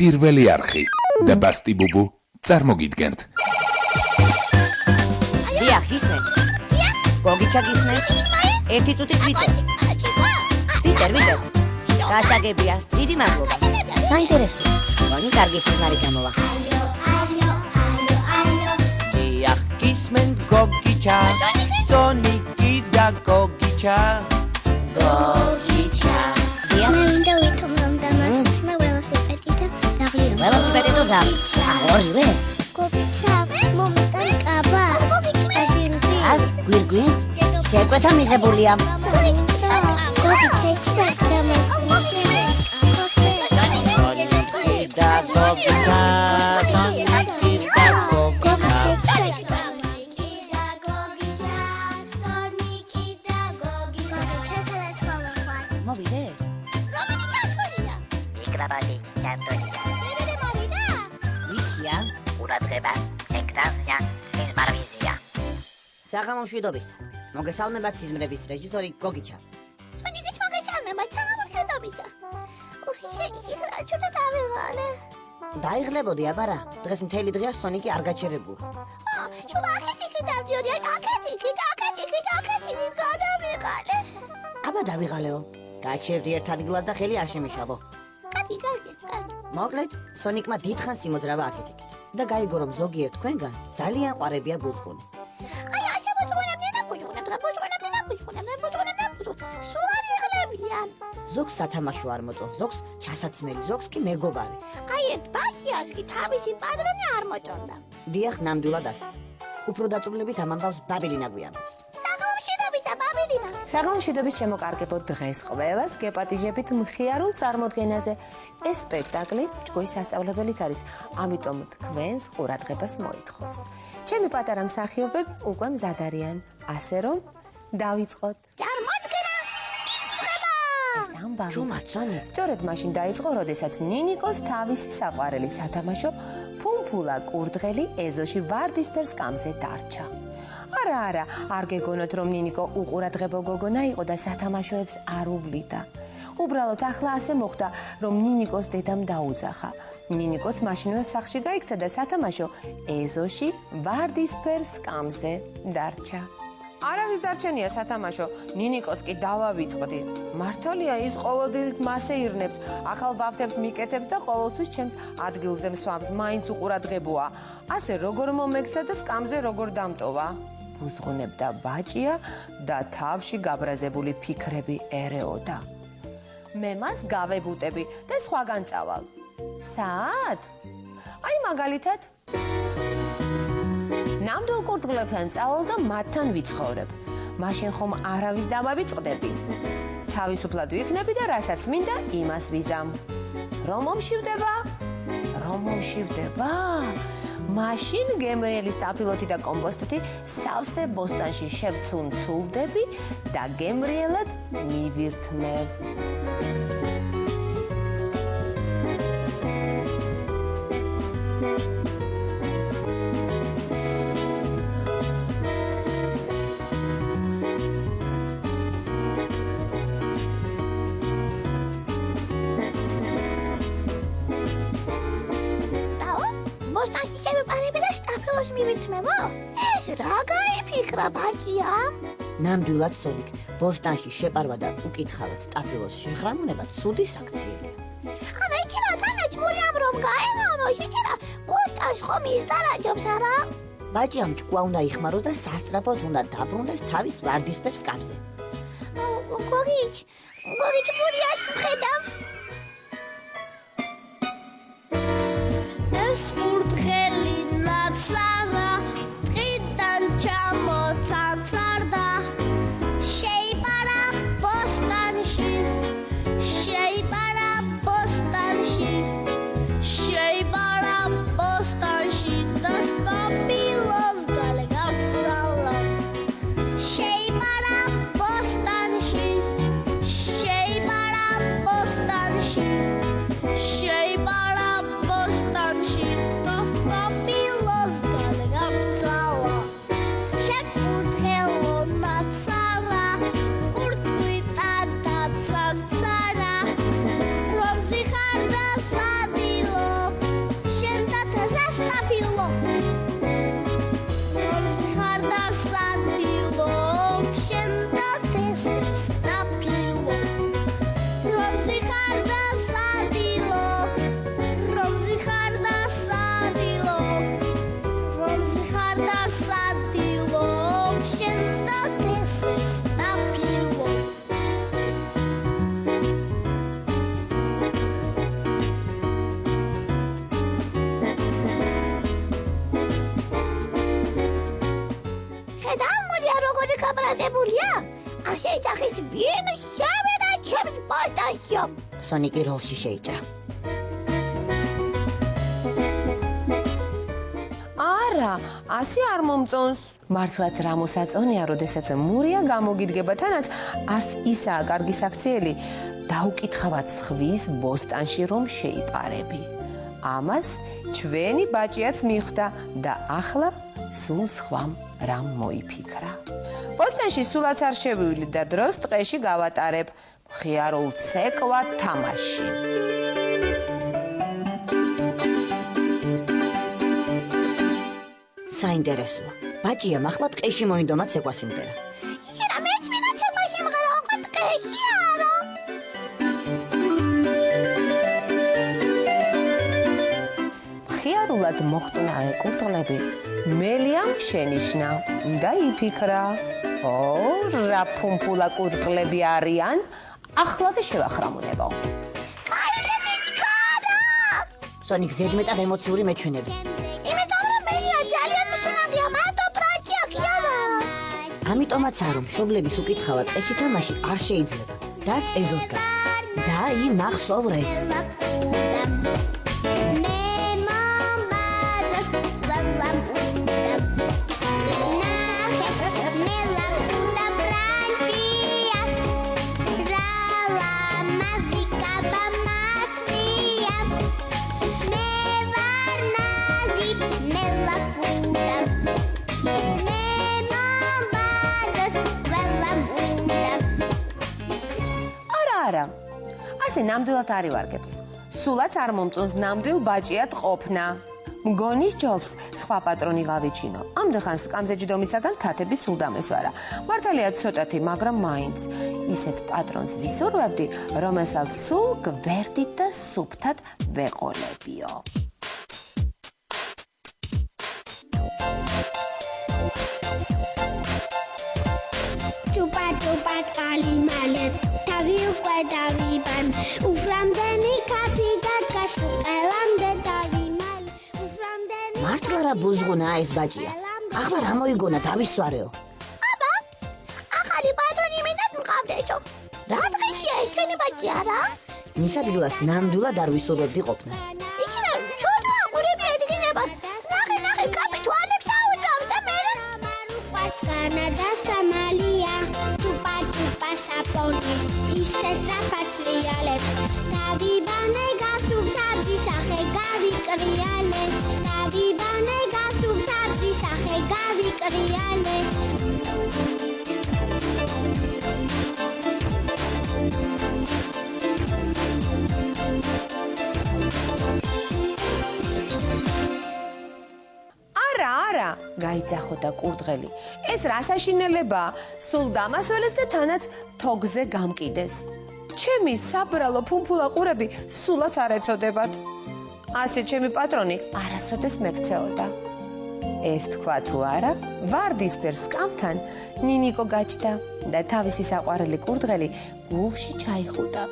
პირველი არხი და ბასტი ბუბუ წარმოგიდგენთ. დიახ, გისმენთ. გოგიჩა გისმენთ. ერთი წუთით ვიწევ. ვიტერ. გასაგებია. დიდი მადლობა. საინტერესო. მoni კარგი სიგნალი გამოვა. დიახ, გისმენთ გოგიჩა. სონიკი და გოგიჩა. გოგიჩა. მე მინდა ვითომ რომ დამასხსნა ველოსიპედი და დაღლირო. ველოსიპედი თუ და ორივე? გოგიჩა, მომიტან კაბა. გვირგვინს? შეკვეთა მიღებულია. გოგიჩა, იცი დამასხსნა. მოვიდე? რომელი საქმეა? მიკრობატი სანტონია. დედე მოვიდა? ვისია? ყურადღება, ეკრანზეა, ტელევიზია. საღამომშვიდობისა. მოგესალმებათ სიზმრების რეჟისორი გოგიჩა. სონიკით მოგესალმება, საღამომშვიდობისა. ჩუთა დავიღალე. დაიღლებოდი აბარა, დღეს მთელი დღეა სონიკი არ გაჩერებულა. შუა აქეთიკი დავდიოდი, აქეთიკი გადავიღალე. აბა დავიღალეო. გაჩერდი ერთ ადგილას და ხელი არ შემიშალო. კარგი. მოკლედ, სონიკმა დიდხანს იმოძრავა აქეთიკით და გაიგო რომ ზოგიერთ თქვენგან ძალიან ყვარებია ბუზგუნი. აი ასე ბუზგუნებდნენ. სულ არ იღლებიან. ზოგს სათამაშო არ მოწონს, ზოგს ჩასაცმელი, ზოგს კი მეგობარი. აი ერთ ბაჭიას კი თავისი პატრონი არ მოწონდა. დიახ, ნამდვილად ასე. უფრო დაწვრილებით ამ ამბავს ბაბილინა გვიანობს. საღამომშვიდობისა, ბაბილინა. საღამომშვიდობის ჩემო კარგებო, დღეს ყველას გეპატიჟებით მხიარულ წარმოდგენაზე. ეს სპექტაკლი ჭკუის სასწავლებელიც არის, ამიტომ თქვენს ყურადღებას მოითხოვს. ჩემი პატარა მსახიობები უკვე მზად არიან, ასე რომ დავიწყოთ. წარმოდგენა იწყება. ეს ამბავი ჯუმაცონი. სწორედ მაშინ დაიწყო, როდესაც ნინიკოს თავისი საყვარელი სათამაშო ფუმფულა კურდღელი ეზოში ვარდისფერ სკამზე დარჩა. არა, არ გეგონოთ რომ ნინიკო უყურადღებო გოგონა იყო და სათამაშოებს არ უვლიდა. უბრალოდ ახლა ასე მოხდა, რომ ნინიკოს დედამ დაუძახა. ნინიკოც მაშინვე სახლში გაიქცა და სათამაშო ეზოში ვარდისფერ სკამზე დარჩა. არავის დარჩენია სათამაშო, ნინიკოს კი დავავიწყდი. მართალია ის ყოველდღიურად მასე ირნებს, ახალ ბავთებს მიკეთებს და ყოველთვის ჩემს ადგილზე მსვამს, მაინც უყურადღებოა. ასე როგორ მომექცა და სკამზე როგორ დამტოვა? ბუზღუნებდა ბაჭია და თავში გაბრაზებული ფიქრები ერეოდა. მე მას გავებუტები და სხვაგან წავალ. საათ? აი მაგალითად ნამდვილ კურდღლებთან წავალ და მათთან ვიცხოვრებ. მაშინ ხომ არავის დავავიწყდები. თავისუფლად ვიქნები და რასაც მინდა იმას ვიზამ. რომ მომშივდება? მაშინ გემრიელის ტაფილოთი და კომპოსტი სავსე ბოსტანში შევცუნცულდები და გემრიელად მივირთმევ. ბოსტანში შევეპარები და სტაფილოს მივირთმევო? ეს რა გაიფიქრა ბაჭია? ნამდვილად სონიკ, ბოსტანში შეპარვა და უკითხავად სტაფილოს შეხრამუნება ცუდი საქციელია. ანა იქნება თანაჭმურიამ რომ გაეღანო, იქნება ბოსტანს ხომ ის დარაჯობს არა? ბაჭიამ ჭკუა უნდა იხმაროს და სასწრაფოდ უნდა დაბრუნდეს თავის ვარდისფერ სკამზე. გოგიჩ მურიას ვხედავ. ეს კურდღელი ნაცარა დღიდან ჩამოცაცარდა შეიპარა ბოსტანში და სტაფილოს გალე გაგზავნა. შეიპარა ბოსტანში ასე სახის ვინ შევიდა ჩემს პოსტაშიო? სონიკი როლში შეიჭრა. არა, ასე არ მომწონს. მართლაც რა მოსაწონია, როდესაც მურია გამოგიდგება, თანაც არც ისაა კარგი საქციელი, დაუკითხავად სხვის ბოსტანში რომ შეიპარები. ამას ჩვენი ბაჭიაც მიხვდა და ახლა სულ სხვამ რამ მოიფიქრა. ბოსტანში სულაც არ შევივლი და დროს ტყეში გავატარებ მხიარულ ცეკვად თამაში. საინტერესოა. ბაჭიამ ახლა ტყეში მოინდომა ცეკვას იმღერა. იშერა მეც მინდა ცეკვაში იმღერა, უკვე ტყეში არა. მხიარულად მოხტნა კურდღლები მელიამ შენიშნა და იფიქრა, ო, რა ფუმფულა კურდღლები არიან, ახლავე შევახრამუნებო. სონიკ ზედმეტად ემოციური მეჩვენები. იმიტომ რომ მელია ძალიან მსუნადია, მარტო ბრაჭია ხიარა. ამიტომაც რომ მშობლების უკითხავად ტყეში თამაში არ შეიძლება. დარც ეზოსგან. და იმახსოვრე. არა, ასე ნამდვილად არ ივარგებს. სულაც არ მომწონს ნამდვილ ბაჭიად ყოფნა. მგონი ჯობს სხვა პატრონი გავიჩინო. ამდღან სკამზე ჯდომისაგან თათები სულ დამესვარა. მართალია ცოტათი, მაგრამ მაინც ისეთ პატრონს ვისურვებდი, რომელსაც სულ გვერდით და სუფთად ვეყოლებიო. Čupa tqali male tavi uqve davibam uframdeni kafi gadgashqu qelamde davimale uframdeni მართლა რა ბუზღუნაა ეს ბაჭია. ახლა რა მოიგონა დავისვარეო. აბა, ახალი პატრონი მინდათ მყავდეო. რა დღეშია ეს ჩვენი ბაჭია რა? მის ადგილას ნამდვილად არ ვისურვებდი ყოფნას. იქნა ჩორდა ყურები ედგინება. ნახე, კაპი თვალებს აუძავს და მე Patkana da Somalia Čupa saponi Ise trapatrialeb Davibane gaftuk tabzi sahe gavi kriale Davibane gaftuk tabzi sahe gavi kriale არა, გაიძახოდა კურდღელი. ეს რა საშინელება? სულ დამასველეს და თანაც თოგზე გამკიდეს. ჩემი საბრალო ფუმფულა ყურები სულაც არ ეწოდებათ. ასე ჩემი პატრონი არასოდეს მეკცეოდა. ეს თქვა თუ არა, ვარდისფერ სკამთან ნინიკო გაჩნდა და თავისი საყვარელი კურდღელი გულში ჩაიხუტა.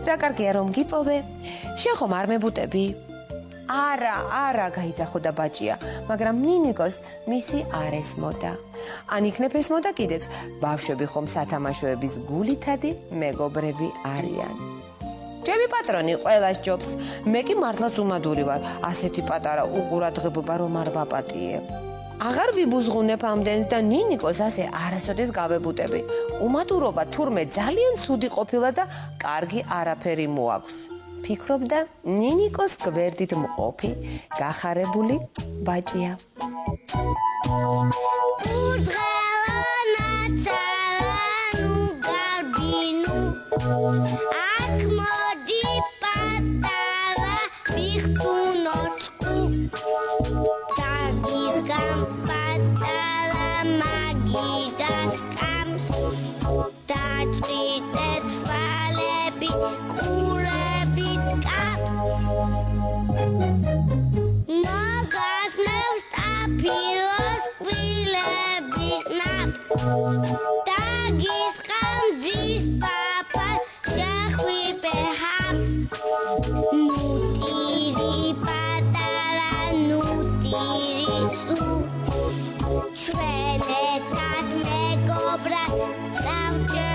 რა კარგია რომ გიპოვე, შენ ხომ არ მებუტები? არა, გაიძახოდა ბაჭია, მაგრამ ნინიკოს მისი არ ესმოდა. ან იქნებ ესმოდა კიდეც, ბავშვები ხომ სათამაშოების გულითადი მეგობრები არიან. ჩემი პატრონი ყველას ჯობს, მე კი მართლაც უმადური ვარ, ასეთი პატარა უყურადღებობა რომ არ ვაპატიებ. აღარ ვიბუზღუნებ ამდენს და ნინიკოს ასე არასოდეს გავებუტები. უმადურობა თურმე ძალიან ცუდი ყოფილა და კარგი არაფერი მოაქვს. ფიქრობდა ნინიკოს გვერდით მყოფი, გახარებული ბაჭია. Ak modi patara bixtunocku Tagirgam patara magidas kams Tajqitet falebi kurebit kap Nogas nevstapilos kvilebi nap Tagis kamdzis papa Nutiri patara nutiri su Čvene tak megobra Davče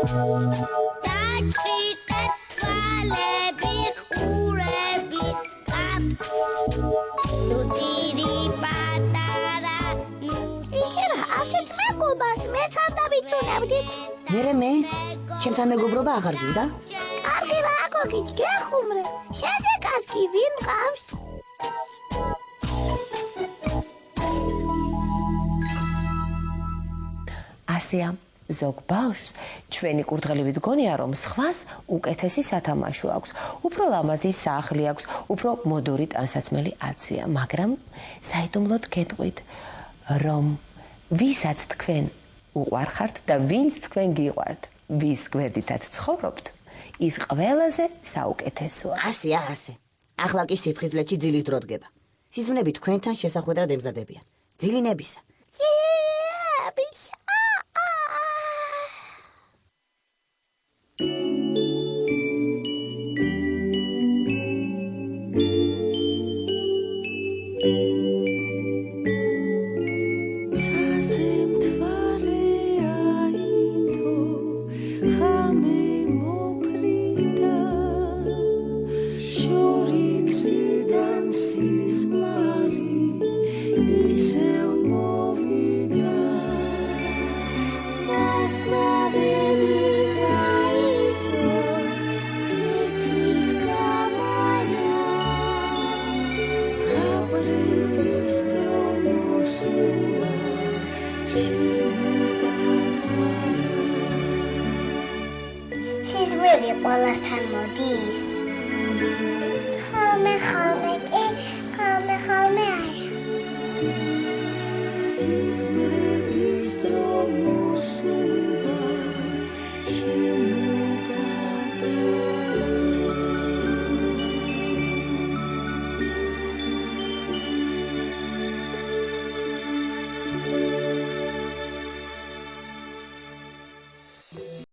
დაჭიტეთ თვალები ყურებით ნუტირი პატარა იქერა ასეთ მეგობას მეც არ დავიცუნებდი. მე ჩემთან მეგობრობა აღარ გინდა? კარგი რა გოგით გეხუმრე. შეზე კარგი ვინ მყავს? ასეა ზოგ ბავშვს ჩვენი კურდღელივით გონია რომ სხვას უკეთესი სათამაშო აქვს, უფრო ლამაზი სახლი აქვს, უფრო მოდური ტანსაცმელი აცვია, მაგრამ საიდუმლოდ გეტყვით რომ ვისაც თქვენ უყვარხართ და ვინც თქვენ გიყვართ, ვის გვერდითაც ცხოვრობთ, ის ყველაზე საუკეთესოა. ასეა, ასე. ახლა კი სიფხიზლეთში ძილის დრო დგება. სიზმნები თქვენთან შესახვედრად ემზადებიან. ძილინებისა. სიზმრები ყველასთან მოდის. ხოლმე კი, ხოლმე არა. სიზმრების დრო მოსულა,